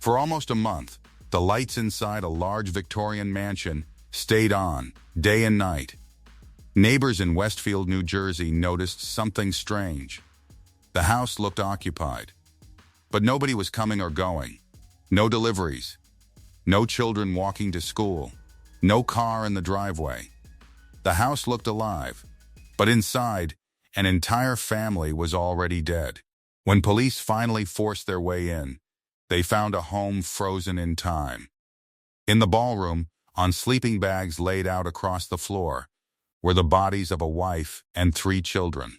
For almost a month, the lights inside a large Victorian mansion stayed on, day and night. Neighbors in Westfield, New Jersey noticed something strange. The house looked occupied, but nobody was coming or going. No deliveries, no children walking to school, no car in the driveway. The house looked alive, but inside, an entire family was already dead. When police finally forced their way in, they found a home frozen in time. In the ballroom, on sleeping bags laid out across the floor, were the bodies of a wife and 3 children.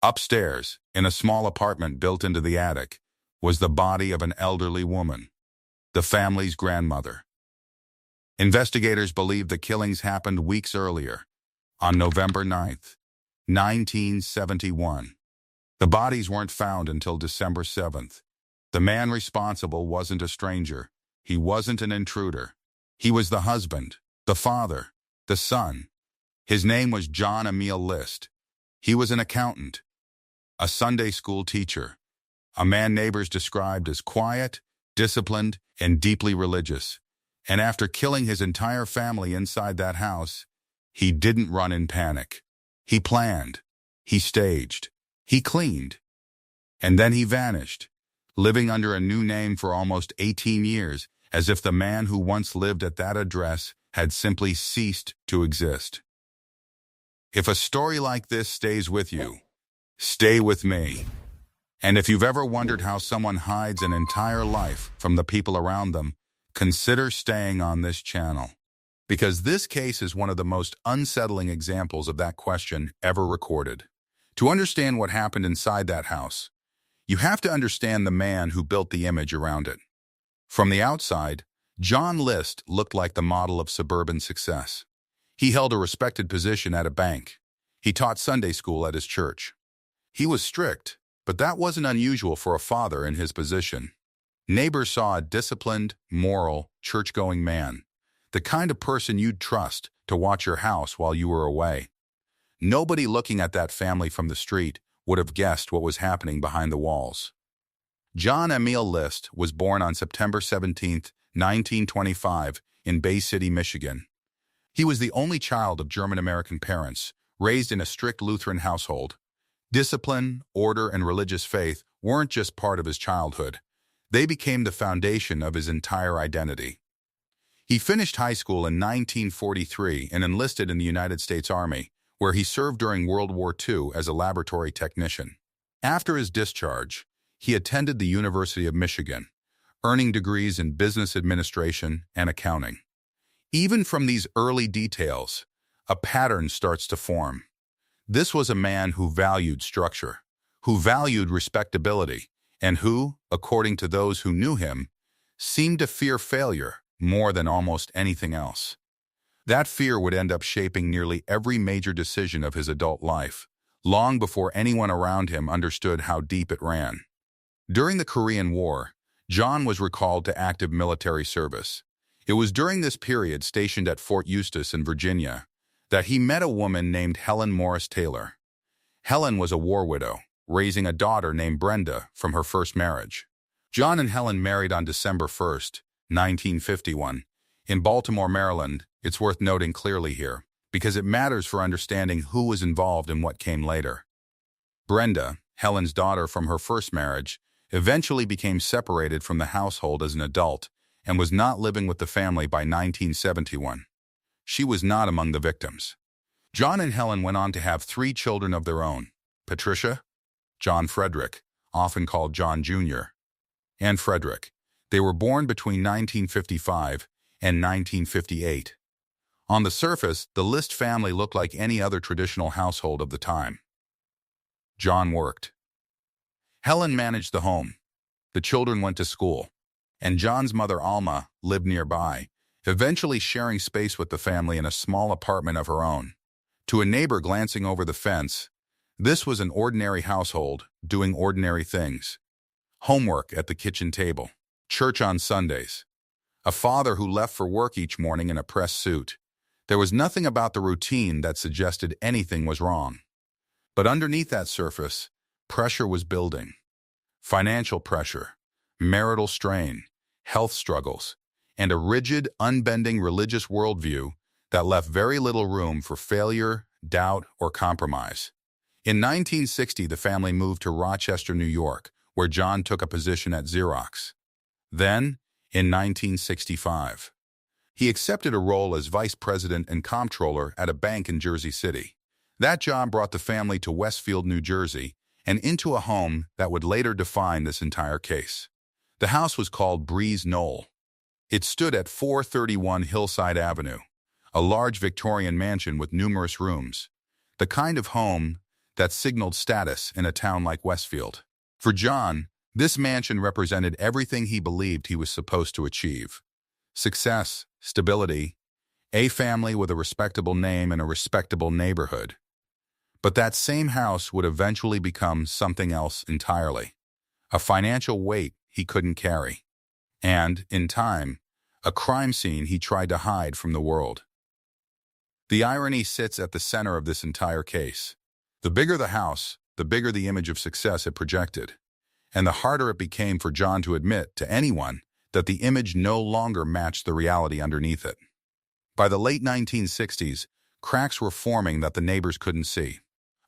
Upstairs, in a small apartment built into the attic, was the body of an elderly woman, the family's grandmother. Investigators believe the killings happened weeks earlier, on November 9th, 1971. The bodies weren't found until December 7th. The man responsible wasn't a stranger. He wasn't an intruder. He was the husband, the father, the son. His name was John Emil List. He was an accountant, a Sunday school teacher, a man neighbors described as quiet, disciplined, and deeply religious. And after killing his entire family inside that house, he didn't run in panic. He planned, he staged, he cleaned, and then he vanished, living under a new name for almost 18 years, as if the man who once lived at that address had simply ceased to exist. If a story like this stays with you, stay with me. And if you've ever wondered how someone hides an entire life from the people around them, consider staying on this channel. Because this case is one of the most unsettling examples of that question ever recorded. To understand what happened inside that house, you have to understand the man who built the image around it. From the outside, John List looked like the model of suburban success. He held a respected position at a bank. He taught Sunday school at his church. He was strict, but that wasn't unusual for a father in his position. Neighbors saw a disciplined, moral, church-going man, the kind of person you'd trust to watch your house while you were away. Nobody looking at that family from the street would have guessed what was happening behind the walls. John Emil List was born on September 17, 1925, in Bay City, Michigan. He was the only child of German-American parents, raised in a strict Lutheran household. Discipline, order, and religious faith weren't just part of his childhood. They became the foundation of his entire identity. He finished high school in 1943 and enlisted in the United States Army, where he served during World War II as a laboratory technician. After his discharge, he attended the University of Michigan, earning degrees in business administration and accounting. Even from these early details, a pattern starts to form. This was a man who valued structure, who valued respectability, and who, according to those who knew him, seemed to fear failure more than almost anything else. That fear would end up shaping nearly every major decision of his adult life, long before anyone around him understood how deep it ran. During the Korean War, John was recalled to active military service. It was during this period, stationed at Fort Eustis in Virginia, that he met a woman named Helen Morris Taylor. Helen was a war widow, raising a daughter named Brenda from her first marriage. John and Helen married on December 1st, 1951. In Baltimore, Maryland. It's worth noting clearly here, because it matters for understanding who was involved in what came later. Brenda, Helen's daughter from her first marriage, eventually became separated from the household as an adult and was not living with the family by 1971. She was not among the victims. John and Helen went on to have 3 children of their own: Patricia, John Frederick, often called John Jr., and Frederick. They were born between 1955 and 1958. On the surface, the List family looked like any other traditional household of the time. John worked. Helen managed the home. The children went to school, and John's mother, Alma, lived nearby, eventually sharing space with the family in a small apartment of her own. To a neighbor glancing over the fence, this was an ordinary household doing ordinary things. Homework at the kitchen table, church on Sundays, a father who left for work each morning in a press suit. There was nothing about the routine that suggested anything was wrong. But underneath that surface, pressure was building. Financial pressure, marital strain, health struggles, and a rigid, unbending religious worldview that left very little room for failure, doubt, or compromise. In 1960, the family moved to Rochester, New York, where John took a position at Xerox. Then, in 1965, he accepted a role as vice president and comptroller at a bank in Jersey City. That job brought the family to Westfield, New Jersey, and into a home that would later define this entire case. The house was called Breeze Knoll. It stood at 431 Hillside Avenue, a large Victorian mansion with numerous rooms, the kind of home that signaled status in a town like Westfield. For John, this mansion represented everything he believed he was supposed to achieve: success, stability, a family with a respectable name and a respectable neighborhood. But that same house would eventually become something else entirely: a financial weight he couldn't carry, and, in time, a crime scene he tried to hide from the world. The irony sits at the center of this entire case. The bigger the house, the bigger the image of success it projected, and the harder it became for John to admit to anyone that the image no longer matched the reality underneath it. By the late 1960s, cracks were forming that the neighbors couldn't see.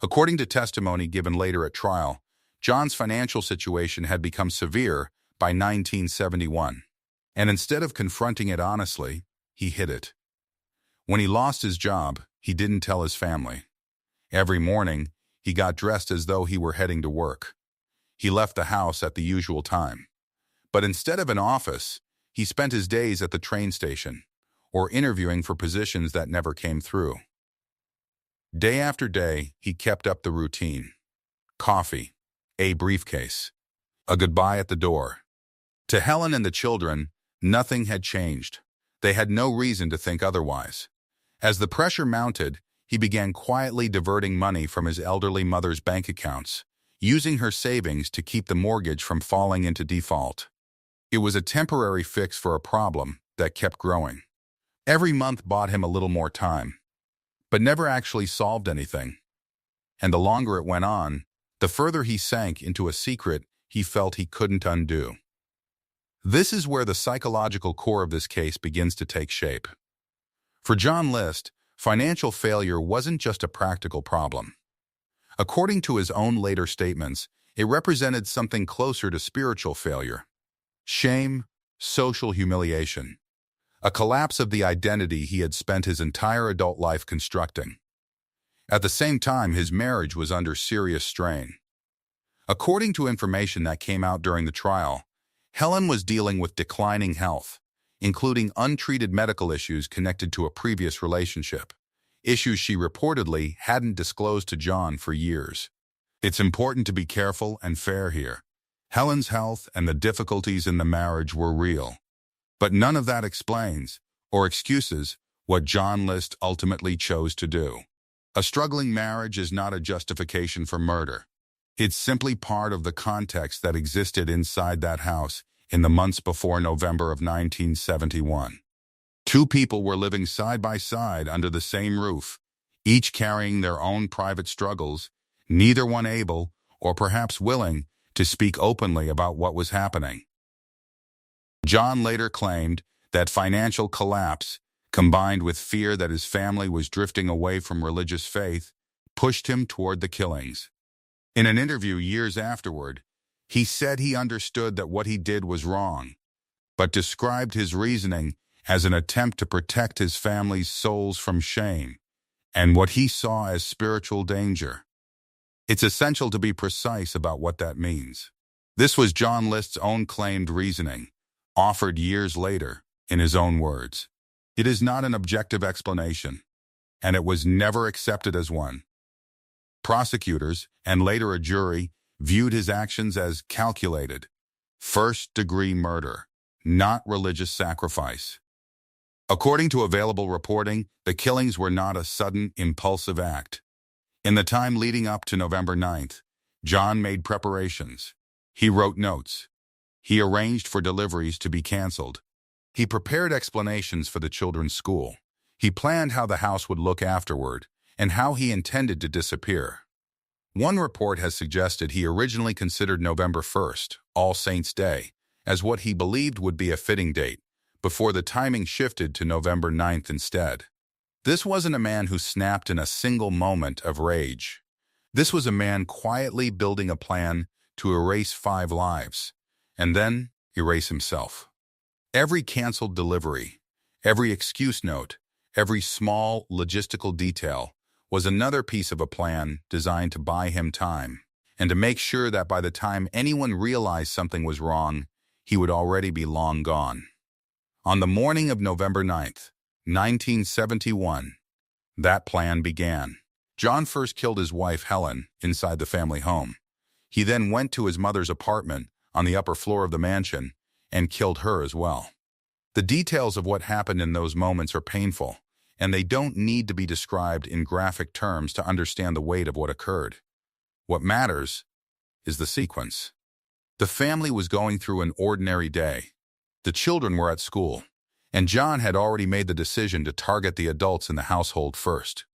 According to testimony given later at trial, John's financial situation had become severe by 1971, and instead of confronting it honestly, he hid it. When he lost his job, he didn't tell his family. Every morning, he got dressed as though he were heading to work. He left the house at the usual time. But instead of an office, he spent his days at the train station, or interviewing for positions that never came through. Day after day, he kept up the routine: coffee, a briefcase, a goodbye at the door. To Helen and the children, nothing had changed. They had no reason to think otherwise. As the pressure mounted, he began quietly diverting money from his elderly mother's bank accounts, using her savings to keep the mortgage from falling into default. It was a temporary fix for a problem that kept growing. Every month bought him a little more time, but never actually solved anything. And the longer it went on, the further he sank into a secret he felt he couldn't undo. This is where the psychological core of this case begins to take shape. For John List, financial failure wasn't just a practical problem. According to his own later statements, it represented something closer to spiritual failure: shame, social humiliation, a collapse of the identity he had spent his entire adult life constructing. At the same time, his marriage was under serious strain. According to information that came out during the trial, Helen was dealing with declining health, including untreated medical issues connected to a previous relationship, issues she reportedly hadn't disclosed to John for years. It's important to be careful and fair here. Helen's health and the difficulties in the marriage were real, but none of that explains or excuses what John List ultimately chose to do. A struggling marriage is not a justification for murder. It's simply part of the context that existed inside that house in the months before November of 1971. Two people were living side by side under the same roof, each carrying their own private struggles, neither one able, or perhaps willing, to speak openly about what was happening. John later claimed that financial collapse, combined with fear that his family was drifting away from religious faith, pushed him toward the killings. In an interview years afterward, he said he understood that what he did was wrong, but described his reasoning as an attempt to protect his family's souls from shame and what he saw as spiritual danger. It's essential to be precise about what that means. This was John List's own claimed reasoning, offered years later in his own words. It is not an objective explanation, and it was never accepted as one. Prosecutors, and later a jury, viewed his actions as calculated, first-degree murder, not religious sacrifice. According to available reporting, the killings were not a sudden, impulsive act. In the time leading up to November 9th, John made preparations. He wrote notes. He arranged for deliveries to be canceled. He prepared explanations for the children's school. He planned how the house would look afterward and how he intended to disappear. One report has suggested he originally considered November 1st, All Saints' Day, as what he believed would be a fitting date, before the timing shifted to November 9th instead. This wasn't a man who snapped in a single moment of rage. This was a man quietly building a plan to erase 5 lives, and then erase himself. Every canceled delivery, every excuse note, every small logistical detail was another piece of a plan designed to buy him time, and to make sure that by the time anyone realized something was wrong, he would already be long gone. On the morning of November 9th, 1971, that plan began. John first killed his wife, Helen, inside the family home. He then went to his mother's apartment on the upper floor of the mansion and killed her as well. The details of what happened in those moments are painful, and they don't need to be described in graphic terms to understand the weight of what occurred. What matters is the sequence. The family was going through an ordinary day. The children were at school, and John had already made the decision to target the adults in the household first.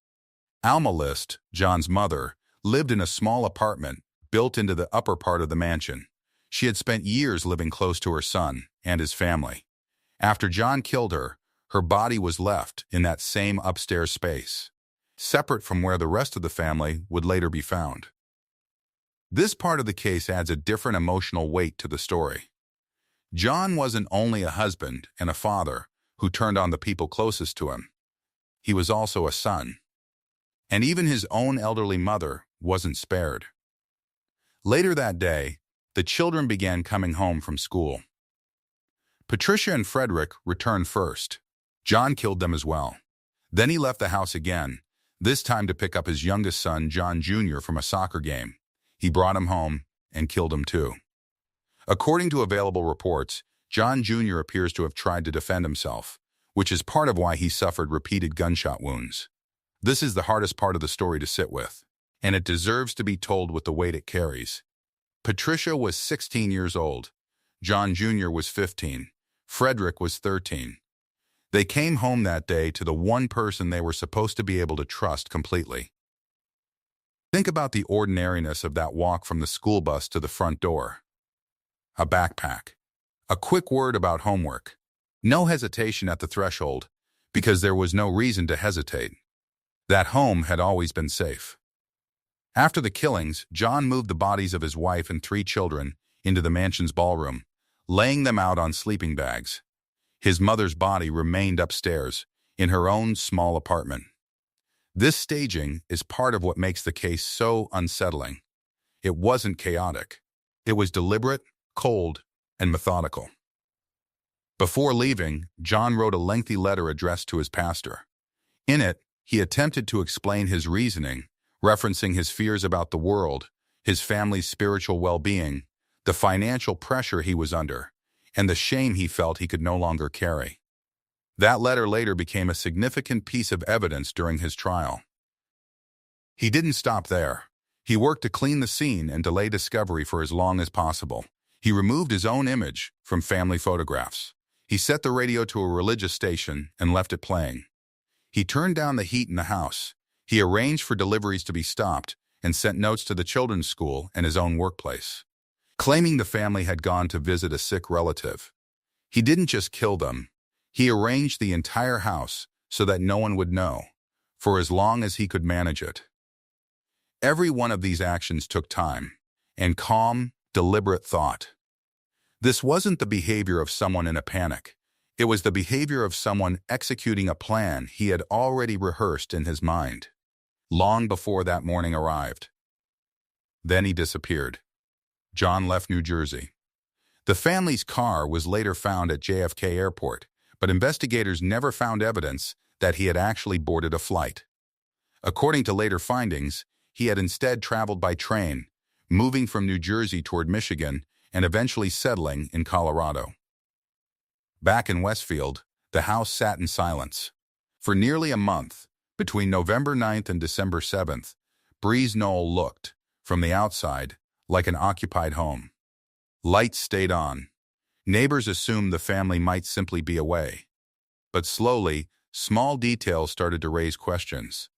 Alma List, John's mother, lived in a small apartment built into the upper part of the mansion. She had spent years living close to her son and his family. After John killed her, her body was left in that same upstairs space, separate from where the rest of the family would later be found. This part of the case adds a different emotional weight to the story. John wasn't only a husband and a father who turned on the people closest to him. He was also a son. And even his own elderly mother wasn't spared. Later that day, the children began coming home from school. Patricia and Frederick returned first. John killed them as well. Then he left the house again, this time to pick up his youngest son, John Jr., from a soccer game. He brought him home and killed him too. According to available reports, John Jr. appears to have tried to defend himself, which is part of why he suffered repeated gunshot wounds. This is the hardest part of the story to sit with, and it deserves to be told with the weight it carries. Patricia was 16 years old. John Jr. was 15. Frederick was 13. They came home that day to the one person they were supposed to be able to trust completely. Think about the ordinariness of that walk from the school bus to the front door. A backpack. A quick word about homework. No hesitation at the threshold, because there was no reason to hesitate. That home had always been safe. After the killings, John moved the bodies of his wife and 3 children into the mansion's ballroom, laying them out on sleeping bags. His mother's body remained upstairs, in her own small apartment. This staging is part of what makes the case so unsettling. It wasn't chaotic. It was deliberate, cold, and methodical. Before leaving, John wrote a lengthy letter addressed to his pastor. In it, he attempted to explain his reasoning, referencing his fears about the world, his family's spiritual well-being, the financial pressure he was under, and the shame he felt he could no longer carry. That letter later became a significant piece of evidence during his trial. He didn't stop there. He worked to clean the scene and delay discovery for as long as possible. He removed his own image from family photographs. He set the radio to a religious station and left it playing. He turned down the heat in the house. He arranged for deliveries to be stopped and sent notes to the children's school and his own workplace, claiming the family had gone to visit a sick relative. He didn't just kill them. He arranged the entire house so that no one would know, for as long as he could manage it. Every one of these actions took time and calm, deliberate thought. This wasn't the behavior of someone in a panic. It was the behavior of someone executing a plan he had already rehearsed in his mind, long before that morning arrived. Then he disappeared. John left New Jersey. The family's car was later found at JFK Airport, but investigators never found evidence that he had actually boarded a flight. According to later findings, he had instead traveled by train, moving from New Jersey toward Michigan and eventually settling in Colorado. Back in Westfield, the house sat in silence. For nearly a month, between November 9th and December 7th, Breeze Knoll looked, from the outside, like an occupied home. Lights stayed on. Neighbors assumed the family might simply be away. But slowly, small details started to raise questions.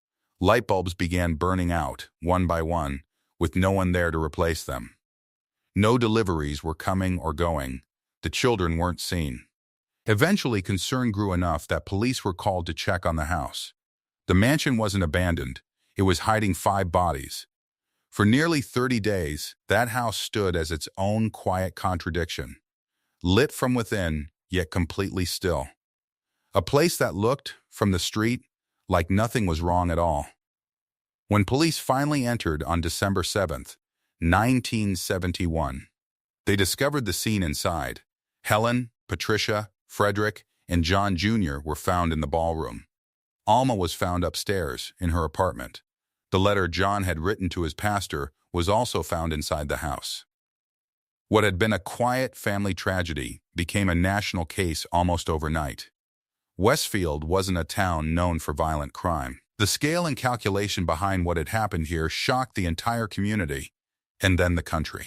Light bulbs began burning out, one by one, with no one there to replace them. No deliveries were coming or going. The children weren't seen. Eventually, concern grew enough that police were called to check on the house. The mansion wasn't abandoned. It was hiding 5 bodies. For nearly 30 days, that house stood as its own quiet contradiction, lit from within, yet completely still. A place that looked, from the street, like nothing was wrong at all. When police finally entered on December 7th, 1971, they discovered the scene inside. Helen, Patricia, Frederick, and John Jr. were found in the ballroom. Alma was found upstairs, in her apartment. The letter John had written to his pastor was also found inside the house. What had been a quiet family tragedy became a national case almost overnight. Westfield wasn't a town known for violent crime. The scale and calculation behind what had happened here shocked the entire community, and then the country.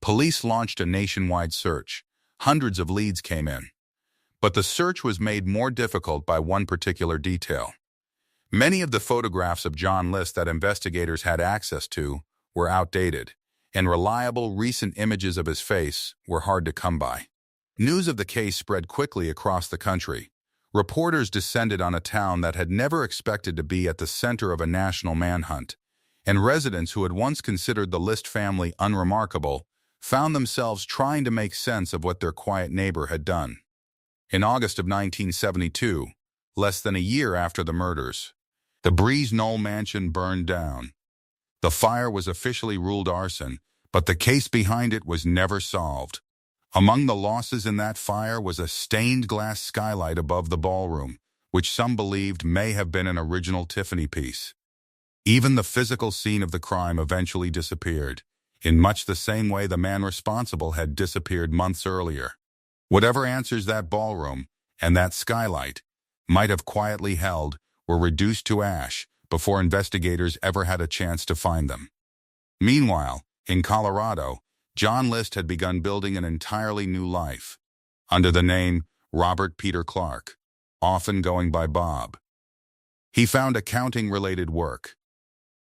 Police launched a nationwide search. Hundreds of leads came in. But the search was made more difficult by one particular detail. Many of the photographs of John List that investigators had access to were outdated, and reliable recent images of his face were hard to come by. News of the case spread quickly across the country. Reporters descended on a town that had never expected to be at the center of a national manhunt, and residents who had once considered the List family unremarkable found themselves trying to make sense of what their quiet neighbor had done. In August of 1972, less than a year after the murders, the Breeze Knoll mansion burned down. The fire was officially ruled arson, but the case behind it was never solved. Among the losses in that fire was a stained glass skylight above the ballroom, which some believed may have been an original Tiffany piece. Even the physical scene of the crime eventually disappeared, in much the same way the man responsible had disappeared months earlier. Whatever answers that ballroom and that skylight might have quietly held were reduced to ash before investigators ever had a chance to find them. Meanwhile, in Colorado, John List had begun building an entirely new life, under the name Robert Peter Clark, often going by Bob. He found accounting-related work.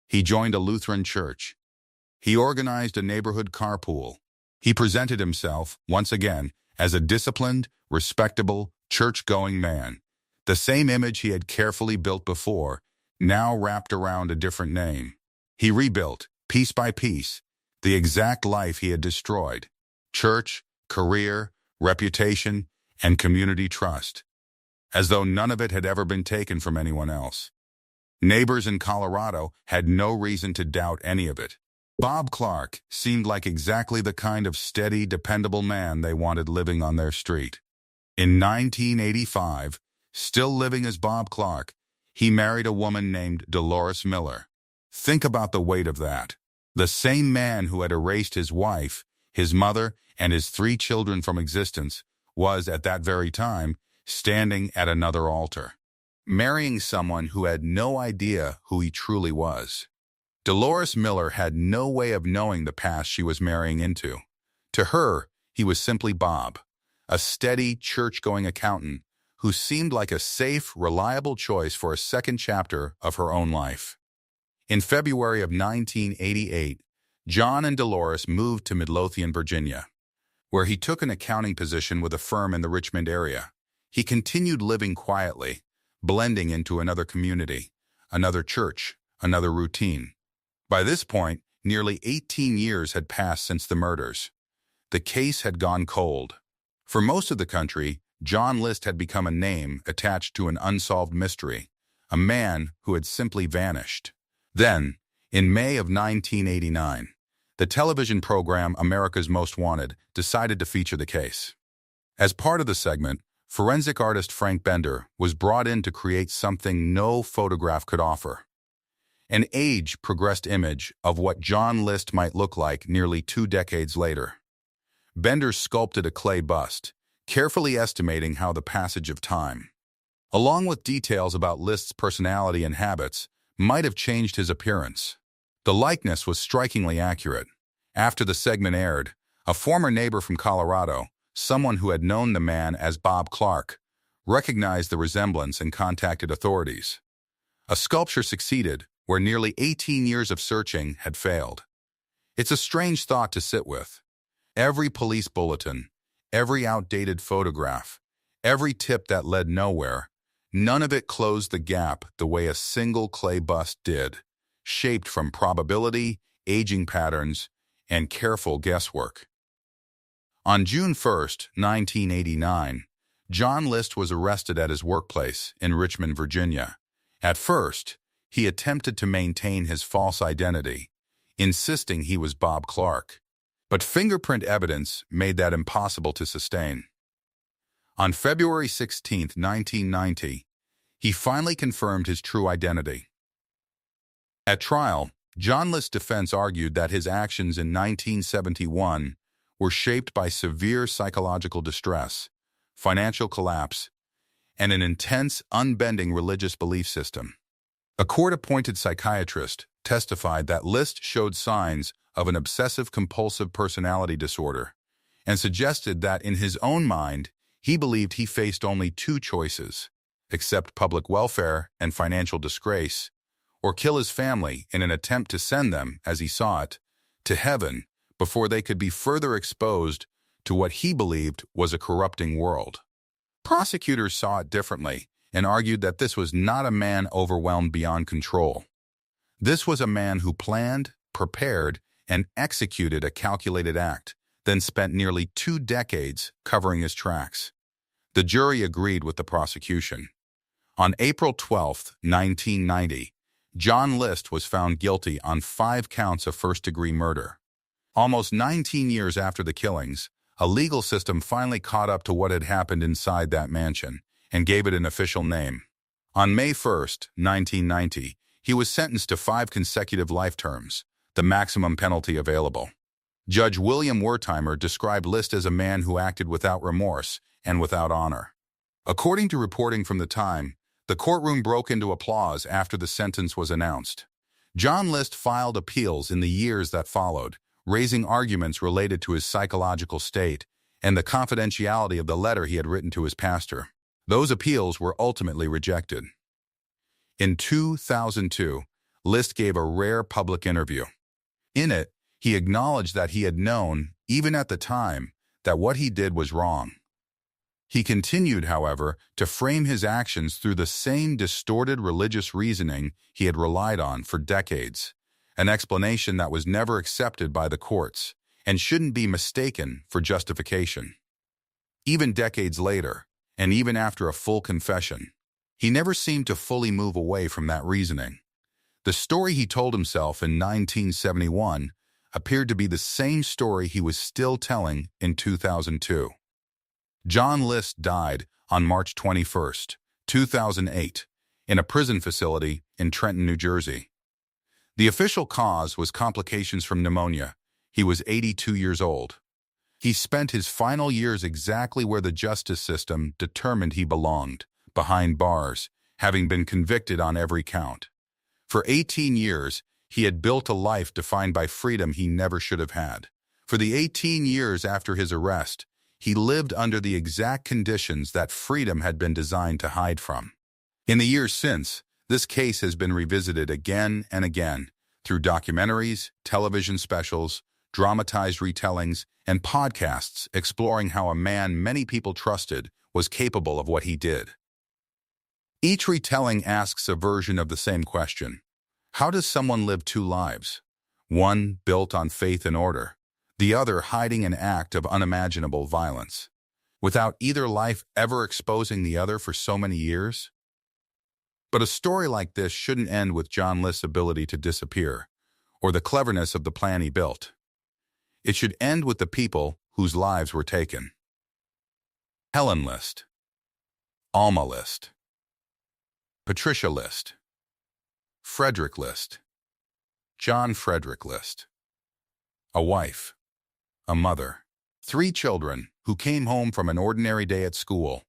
He joined a Lutheran church. He organized a neighborhood carpool. He presented himself, once again, as a disciplined, respectable, church-going man. The same image he had carefully built before, now wrapped around a different name. He rebuilt, piece by piece, the exact life he had destroyed: church, career, reputation, and community trust, as though none of it had ever been taken from anyone else. Neighbors in Colorado had no reason to doubt any of it. Bob Clark seemed like exactly the kind of steady, dependable man they wanted living on their street. In 1985, still living as Bob Clark, he married a woman named Dolores Miller. Think about the weight of that. The same man who had erased his wife, his mother, and his 3 children from existence was, at that very time, standing at another altar, marrying someone who had no idea who he truly was. Dolores Miller had no way of knowing the past she was marrying into. To her, he was simply Bob, a steady, church-going accountant who seemed like a safe, reliable choice for a second chapter of her own life. In February of 1988, John and Dolores moved to Midlothian, Virginia, where he took an accounting position with a firm in the Richmond area. He continued living quietly, blending into another community, another church, another routine. By this point, nearly 18 years had passed since the murders. The case had gone cold. For most of the country, John List had become a name attached to an unsolved mystery, a man who had simply vanished. Then, in May of 1989, the television program America's Most Wanted decided to feature the case. As part of the segment, forensic artist Frank Bender was brought in to create something no photograph could offer: an age-progressed image of what John List might look like nearly 2 decades later. Bender sculpted a clay bust, carefully estimating how the passage of time, along with details about List's personality and habits, might have changed his appearance. The likeness was strikingly accurate. After the segment aired, a former neighbor from Colorado, someone who had known the man as Bob Clark, recognized the resemblance and contacted authorities. A sculpture succeeded where nearly 18 years of searching had failed. It's a strange thought to sit with. Every police bulletin, every outdated photograph, every tip that led nowhere, none of it closed the gap the way a single clay bust did, shaped from probability, aging patterns, and careful guesswork. On June 1, 1989, John List was arrested at his workplace in Richmond, Virginia. At first, he attempted to maintain his false identity, insisting he was Bob Clark. But fingerprint evidence made that impossible to sustain. On February 16, 1990, he finally confirmed his true identity. At trial, John List's defense argued that his actions in 1971 were shaped by severe psychological distress, financial collapse, and an intense, unbending religious belief system. A court-appointed psychiatrist testified that List showed signs of an obsessive-compulsive personality disorder and suggested that in his own mind, he believed he faced only two choices: accept public welfare and financial disgrace, or kill his family in an attempt to send them, as he saw it, to heaven before they could be further exposed to what he believed was a corrupting world. Prosecutors saw it differently and argued that this was not a man overwhelmed beyond control. This was a man who planned, prepared, and executed a calculated act, then spent nearly 2 decades covering his tracks. The jury agreed with the prosecution. On April 12, 1990, John List was found guilty on 5 counts of first-degree murder. Almost 19 years after the killings, a legal system finally caught up to what had happened inside that mansion and gave it an official name. On May 1, 1990, he was sentenced to 5 consecutive life terms, the maximum penalty available. Judge William Wertheimer described List as a man who acted without remorse and without honor. According to reporting from the time, the courtroom broke into applause after the sentence was announced. John List filed appeals in the years that followed, raising arguments related to his psychological state and the confidentiality of the letter he had written to his pastor. Those appeals were ultimately rejected. In 2002, List gave a rare public interview. In it, he acknowledged that he had known, even at the time, that what he did was wrong. He continued, however, to frame his actions through the same distorted religious reasoning he had relied on for decades, an explanation that was never accepted by the courts and shouldn't be mistaken for justification. Even decades later, and even after a full confession, he never seemed to fully move away from that reasoning. The story he told himself in 1971 appeared to be the same story he was still telling in 2002. John List died on March 21, 2008, in a prison facility in Trenton, New Jersey. The official cause was complications from pneumonia. He was 82 years old. He spent his final years exactly where the justice system determined he belonged, behind bars, having been convicted on every count. For 18 years, he had built a life defined by freedom he never should have had. For the 18 years after his arrest, he lived under the exact conditions that freedom had been designed to hide from. In the years since, this case has been revisited again and again through documentaries, television specials, dramatized retellings, and podcasts exploring how a man many people trusted was capable of what he did. Each retelling asks a version of the same question. How does someone live 2 lives? One built on faith and order, the other hiding an act of unimaginable violence, without either life ever exposing the other for so many years? But a story like this shouldn't end with John List's ability to disappear, or the cleverness of the plan he built. It should end with the people whose lives were taken. Helen List, Alma List, Patricia List, Frederick List, John Frederick List. A wife, a mother, 3 children who came home from an ordinary day at school,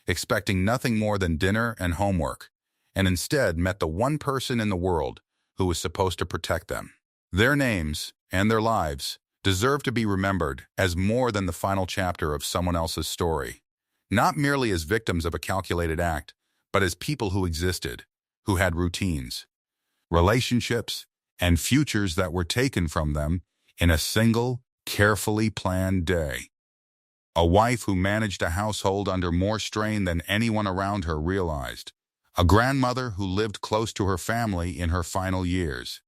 expecting nothing more than dinner and homework, and instead met the one person in the world who was supposed to protect them. Their names and their lives deserve to be remembered as more than the final chapter of someone else's story, not merely as victims of a calculated act, but as people who existed, who had routines, relationships, and futures that were taken from them in a single, carefully planned day. A wife who managed a household under more strain than anyone around her realized. A grandmother who lived close to her family in her final years.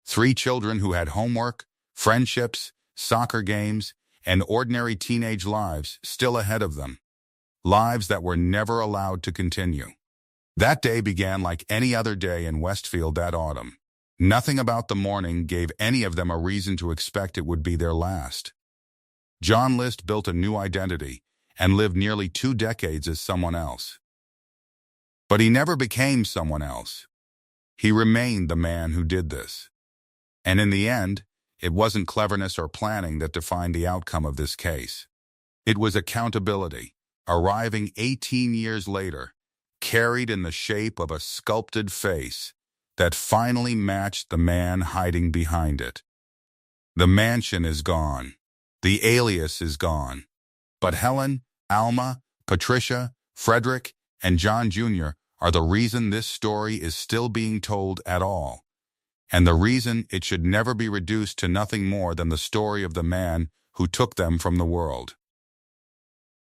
3 children who had homework, friendships, soccer games, and ordinary teenage lives still ahead of them. Lives that were never allowed to continue. That day began like any other day in Westfield that autumn. Nothing about the morning gave any of them a reason to expect it would be their last. John List built a new identity and lived nearly 2 decades as someone else. But he never became someone else. He remained the man who did this. And in the end, it wasn't cleverness or planning that defined the outcome of this case. It was accountability, arriving 18 years later, carried in the shape of a sculpted face that finally matched the man hiding behind it. The mansion is gone. The alias is gone. But Helen, Alma, Patricia, Frederick, and John Jr. are the reason this story is still being told at all, and the reason it should never be reduced to nothing more than the story of the man who took them from the world.